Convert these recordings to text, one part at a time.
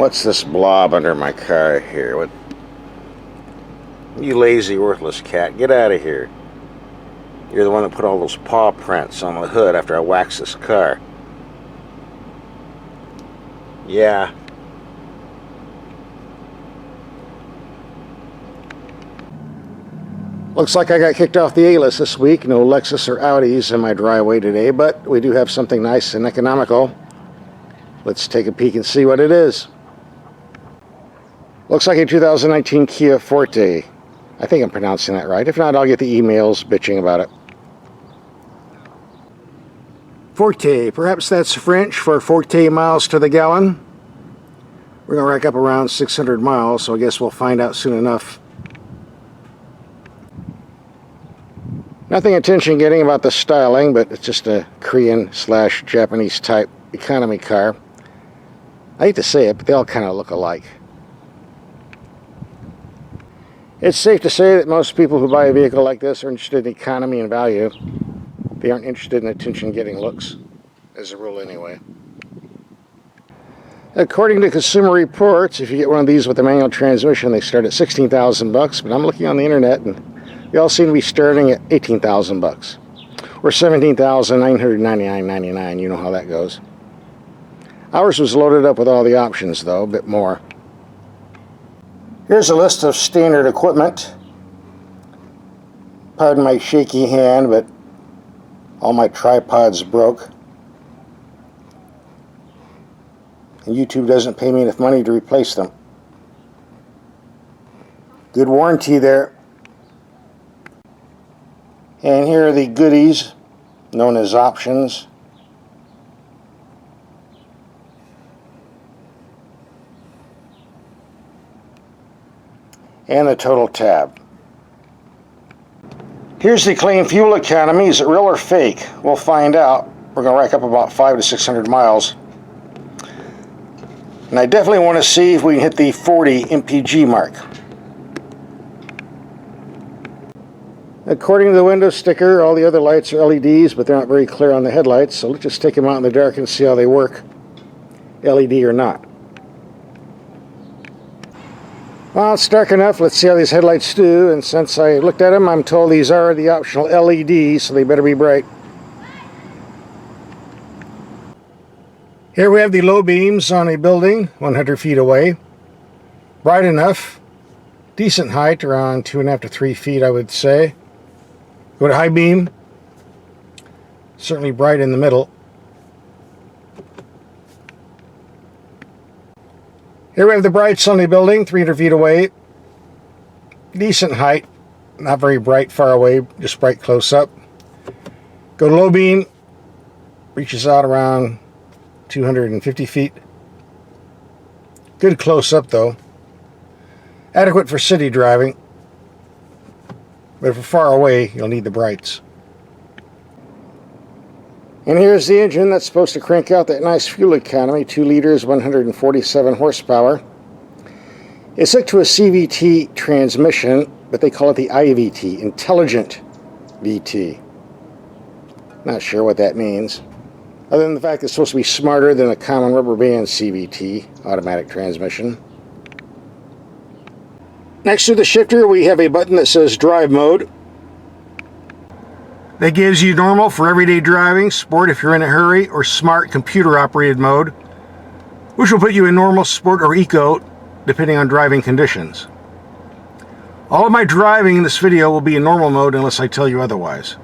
What's this blob under my car here? What? You lazy, worthless cat. Get out of here. You're the one that put all those paw prints on the hood after I waxed this car. Yeah. Looks like I got kicked off the A-list this week. No Lexus or Audis in my driveway today, but we do have something nice and economical. Let's take a peek and see what it is. Looks like a 2019 Kia Forte. I think I'm pronouncing that right. If not, I'll get the emails bitching about it. Forte, perhaps that's French for 40 miles to the gallon. We're going to rack up around 600 miles, so I guess we'll find out soon enough. Nothing attention getting about the styling, but it's just a Korean/Japanese type economy car. I hate to say it, but they all kind of look alike. It's safe to say that most people who buy a vehicle like this are interested in economy and value. They aren't interested in attention-getting looks, as a rule anyway. According to Consumer Reports, if you get one of these with a manual transmission, they start at $16,000, but I'm looking on the internet and they all seem to be starting at $18,000 or $17,999.99. You know how that goes. Ours was loaded up with all the options, though, a bit more. Here's a list of standard equipment. Pardon my shaky hand, but all my tripods broke. And YouTube doesn't pay me enough money to replace them. Good warranty there. And here are the goodies, known as options. And the total tab. Here's the claimed fuel economy. Is it real or fake? We'll find out. We're going to rack up about 500 to 600 miles. And I definitely want to see if we can hit the 40 MPG mark. According to the window sticker, all the other lights are LEDs, but they're not very clear on the headlights, so let's just take them out in the dark and see how they work, LED or not. Well, it's dark enough. Let's see how these headlights do, and since I looked at them, I'm told these are the optional LEDs, so they better be bright. Here we have the low beams on a building 100 feet away. Bright enough. Decent height, around 2.5 to 3 feet, I would say. Go to high beam. Certainly bright in the middle. Here we have the brights on the building, 300 feet away. Decent height. Not very bright far away, just bright close up. Go to low beam. Reaches out around 250 feet. Good close up though. Adequate for city driving. But if you're far away, you'll need the brights. And here's the engine that's supposed to crank out that nice fuel economy, 2 liters, 147 horsepower. It's hooked to a CVT transmission, but they call it the IVT, Intelligent VT. Not sure what that means, other than the fact it's supposed to be smarter than a common rubber band CVT, automatic transmission. Next to the shifter, we have a button that says Drive Mode. That gives you normal for everyday driving, sport if you're in a hurry, or smart computer-operated mode, which will put you in normal, sport, or eco, depending on driving conditions. All of my driving in this video will be in normal mode unless I tell you otherwise.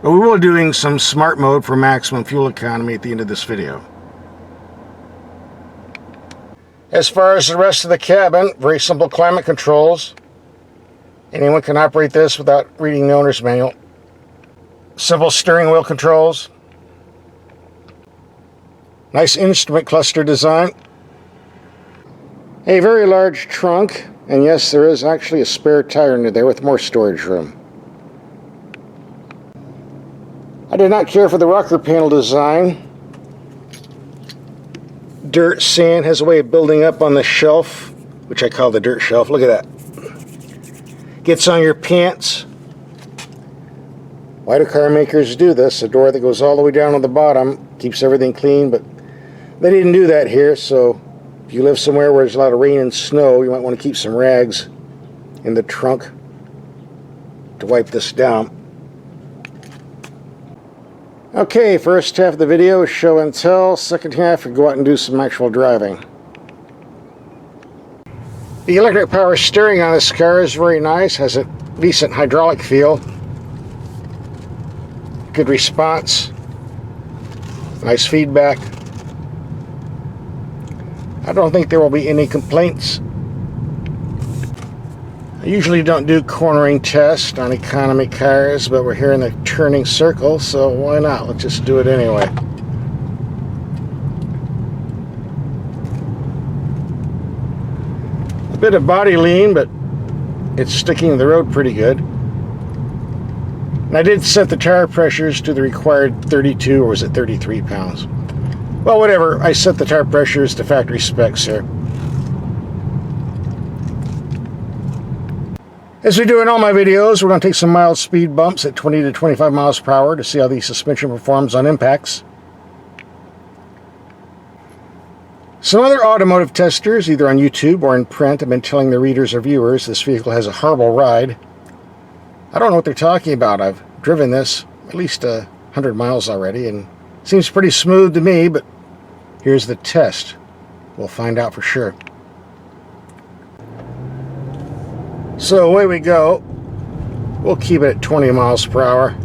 But we will be doing some smart mode for maximum fuel economy at the end of this video. As far as the rest of the cabin, very simple climate controls. Anyone can operate this without reading the owner's manual. Simple steering wheel controls. Nice instrument cluster design. A very large trunk, and yes, there is actually a spare tire under there with more storage room. I did not care for the rocker panel design. Dirt, sand has a way of building up on the shelf, which I call the dirt shelf. Look at that. Gets on your pants. Why do car makers do this? A door that goes all the way down to the bottom keeps everything clean, but they didn't do that here, so If you live somewhere where there's a lot of rain and snow, you might want to keep some rags in the trunk to wipe this down. Okay, first half of the video is show and tell. Second half, we go out and do some actual driving. The electric power steering on this car is very nice, has a decent hydraulic feel. Good response. Nice feedback. I don't think there will be any complaints. I usually don't do cornering tests on economy cars, but we're here in the turning circle, so why not? Let's just do it anyway. A bit of body lean, but it's sticking to the road pretty good. And I did set the tire pressures to the required 32, or was it 33 pounds? Well, whatever. I set the tire pressures to factory specs here. As we do in all my videos, we're going to take some mild speed bumps at 20 to 25 miles per hour to see how the suspension performs on impacts. Some other automotive testers, either on YouTube or in print, have been telling their readers or viewers this vehicle has a horrible ride. I don't know what they're talking about. I've driven this at least 100 miles already, and it seems pretty smooth to me, but here's the test. We'll find out for sure. So away we go. We'll keep it at 20 miles per hour.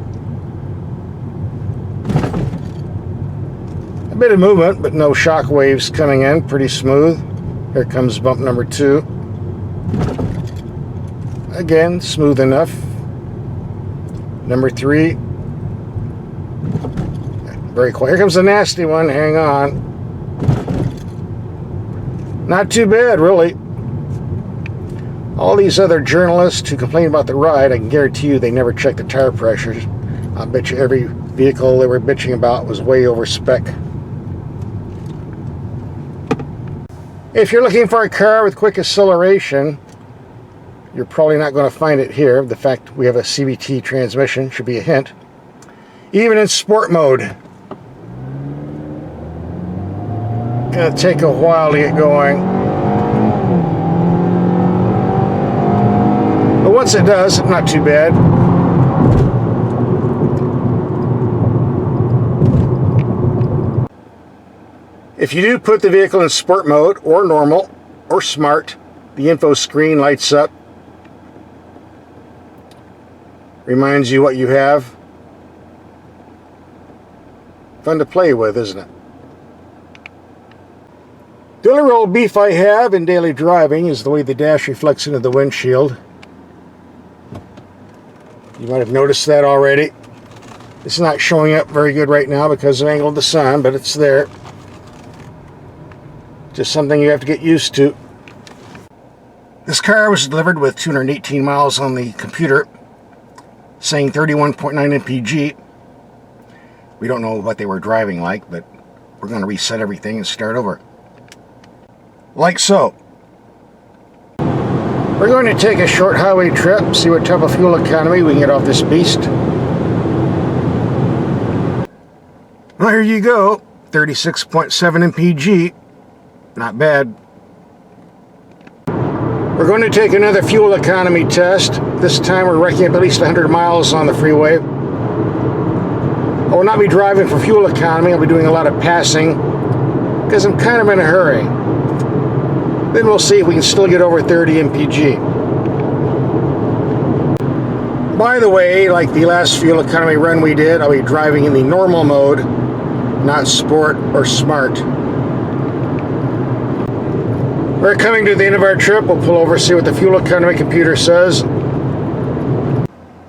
A bit of movement, but no shock waves coming in. Pretty smooth. Here comes bump number 2. Again, smooth enough. Number 3. Very quiet. Here comes the nasty one. Hang on. Not too bad, really. All these other journalists who complain about the ride, I can guarantee you they never check the tire pressures. I bet you every vehicle they were bitching about was way over spec. If you're looking for a car with quick acceleration, you're probably not going to find it here. The fact we have a CVT transmission should be a hint. Even in sport mode. Gonna take a while to get going. But once it does, not too bad. If you do put the vehicle in sport mode, or normal, or smart, the info screen lights up. Reminds you what you have. Fun to play with, isn't it? The only real beef I have in daily driving is the way the dash reflects into the windshield. You might have noticed that already. It's not showing up very good right now because of the angle of the sun, but it's there. Just something you have to get used to. This car was delivered with 218 miles on the computer, saying 31.9 mpg. We don't know what they were driving like, but we're going to reset everything and start over. Like so. We're going to take a short highway trip, see what type of fuel economy we can get off this beast. Well, here you go. 36.7 mpg. Not bad. We're going to take another fuel economy test. This time we're racking up at least 100 miles on the freeway. I will not be driving for fuel economy. I'll be doing a lot of passing because I'm kind of in a hurry. Then we'll see if we can still get over 30 mpg. By the way, like the last fuel economy run we did, I'll be driving in the normal mode, not sport or smart. We're coming to the end of our trip. We'll pull over, see what the fuel economy computer says.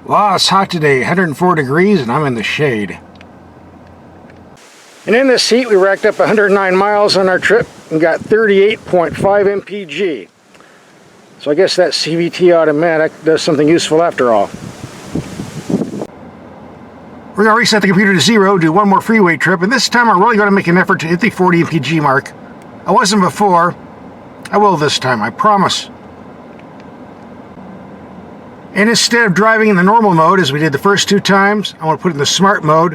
Wow, it's hot today, 104 degrees, and I'm in the shade. And in this heat, we racked up 109 miles on our trip and got 38.5 mpg. So I guess that CVT automatic does something useful after all. We're going to reset the computer to 0, do one more freeway trip, and this time I'm really going to make an effort to hit the 40 mpg mark. I wasn't before. I will this time, I promise. And instead of driving in the normal mode, as we did the first 2 times, I want to put it in the smart mode,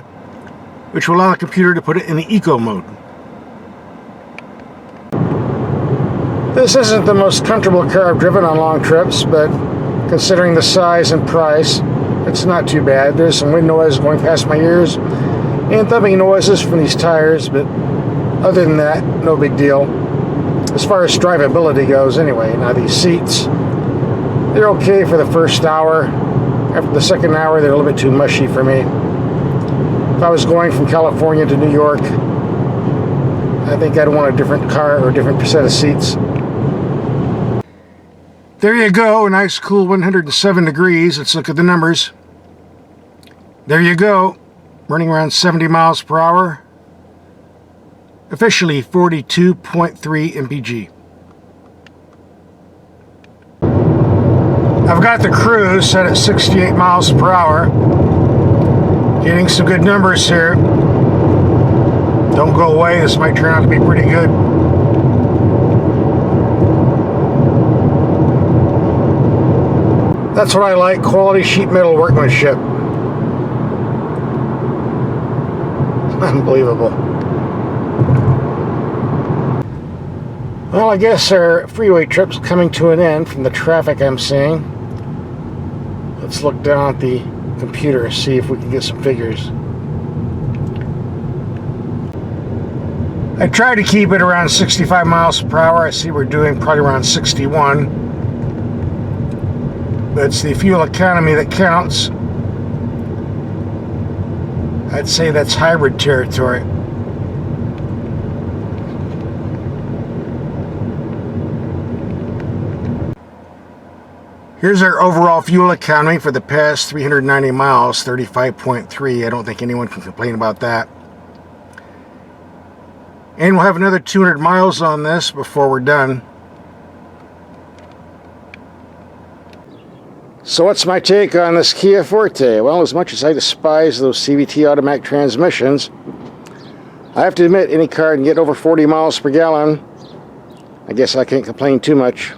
which will allow the computer to put it in the eco mode. This isn't the most comfortable car I've driven on long trips, but considering the size and price, it's not too bad. There's some wind noise going past my ears and thumping noises from these tires, but other than that, no big deal. As far as drivability goes anyway. Now these seats, they're okay for the first hour. After the second hour, they're a little bit too mushy for me. If I was going from California to New York, I think I'd want a different car or a different set of seats. There you go, a nice cool 107 degrees. Let's look at the numbers. There you go, running around 70 miles per hour. Officially 42.3 mpg. I've got the cruise set at 68 miles per hour. Getting some good numbers here. Don't go away, this might turn out to be pretty good. That's what I like, quality sheet metal workmanship. Unbelievable. Well, I guess our freeway trip's coming to an end from the traffic I'm seeing. Let's look down at the computer and see if we can get some figures. I tried to keep it around 65 miles per hour. I see we're doing probably around 61. But it's the fuel economy that counts. I'd say that's hybrid territory. Here's our overall fuel economy for the past 390 miles, 35.3. I don't think anyone can complain about that. And we'll have another 200 miles on this before we're done. So what's my take on this Kia Forte? Well, as much as I despise those CVT automatic transmissions, I have to admit any car can get over 40 miles per gallon. I guess I can't complain too much.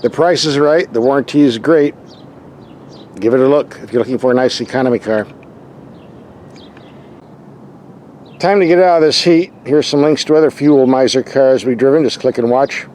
The price is right, the warranty is great. Give it a look if you're looking for a nice economy car. Time to get out of this heat. Here's some links to other fuel miser cars we've driven. Just click and watch.